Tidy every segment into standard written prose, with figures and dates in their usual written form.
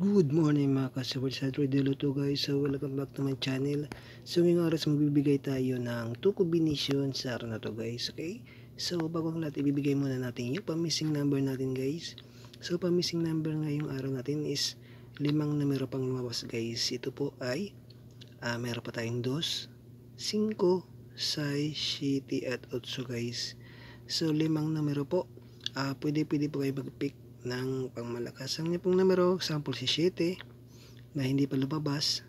Good morning mga ka-super sa Trade to guys. So welcome back to my channel. So ngayong oras magbibigay tayo ng 2 combination sa araw na to guys. Okay? So bago ang lahat ibibigay muna natin yung pang-missing number natin guys. So pang-missing number ngayong araw natin is 5 numero pang lumabas guys. Ito po ay meron pa tayong 2, 5, 6, 7 at 8 guys. So 5 numero po. Pwede po kayo mag-pick ng pangmalakasang niya pong numero, example si 7 na hindi pa lumabas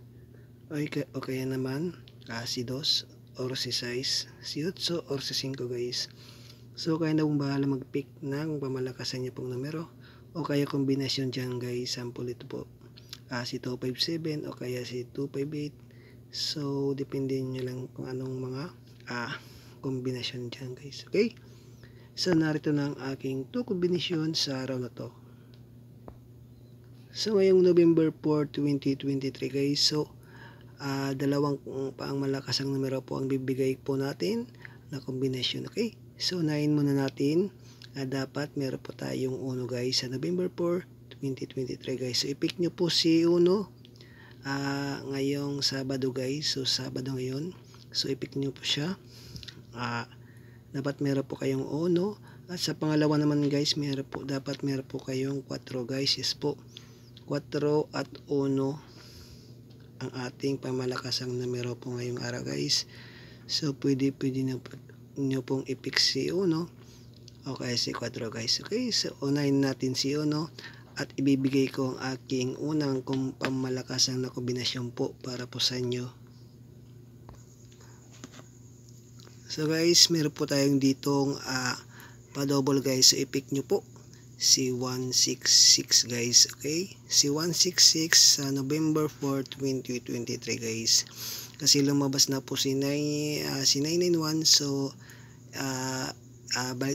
o kaya naman si 2 or si 6, si 8 or si 5 guys. So kaya na pong bahala mag-pick ng pangmalakasan niya pong numero o kaya kombinasyon dyan guys. Sample ito po si 257 o kaya si 258. So depende nyo lang kung anong mga kombinasyon dyan guys. Okay, so narito na ang aking 2 kombinasyon sa araw na to. So ngayong November 4, 2023 guys. So dalawang pangmalakasang numero po ang bibigay po natin na kombinasyon. Okay, so unahin muna natin. Dapat meron po tayong 1 guys sa November 4, 2023 guys. So i-pick nyo po si 1 ngayong Sabado guys. So Sabado ngayon. So i-pick nyo po siya. Dapat meron po kayong 1 at sa pangalawa naman guys dapat meron po kayong 4 guys. Yes po, 4 at 1 ang ating pamalakasang numero po ngayong araw guys. So pwede nyo pong i-pick si 1 o kaya si 4 guys. Okay, so unahin natin si 1 at ibibigay ko ang aking unang pamalakasang na kombinasyon po para po sa inyo. So guys, meron po tayong ditong pa-double guys. So i-pick nyo po si 166 guys. Okay, si 166 sa November 4, 2023 guys. Kasi lumabas na po si 991. So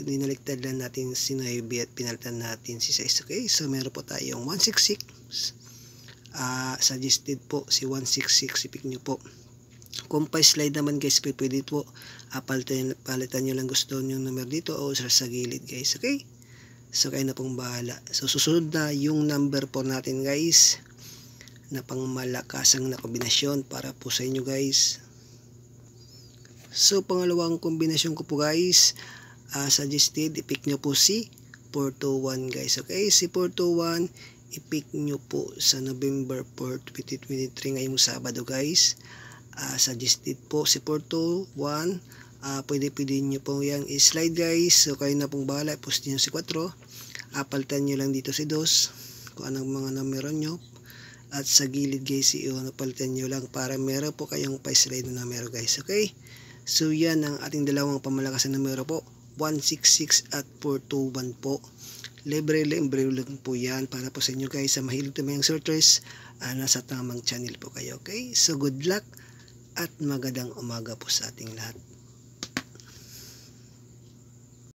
dinaliktad lang natin si 9 at pinalitan natin si 6. Okay, so meron po tayong 166. Suggested po si 166. I-pick nyo po. Kung pa-slide naman guys, pwede po palitan nyo lang gusto nyo numero dito o sa gilid guys. Okay, so kayo na pong bahala. So susunod na yung number po natin guys na pangmalakasang na kombinasyon para po sa inyo guys. So pangalawang kombinasyon ko po guys, suggested i-pick nyo po si 421 guys. Okay, si 421 i-pick nyo po sa November 4, 2023 ngayong Sabado guys. Suggested po si 421. Pwede nyo po yung slide guys. So kayo na pong bahala. Post nyo si 4. Palitan nyo lang dito si 2 kung anong mga numero nyo. At sa gilid guys si 1 palitan nyo lang para meron po kayong pa-slide na numero guys. Okay, so yan ang ating dalawang pamalakasan na numero po, 166 at 421 po. Libre lang po yan para po sa inyo guys. Sa mahilig tumayang sorters, nasa tamang channel po kayo. Okay, so good luck at magandang umaga po sa ating lahat.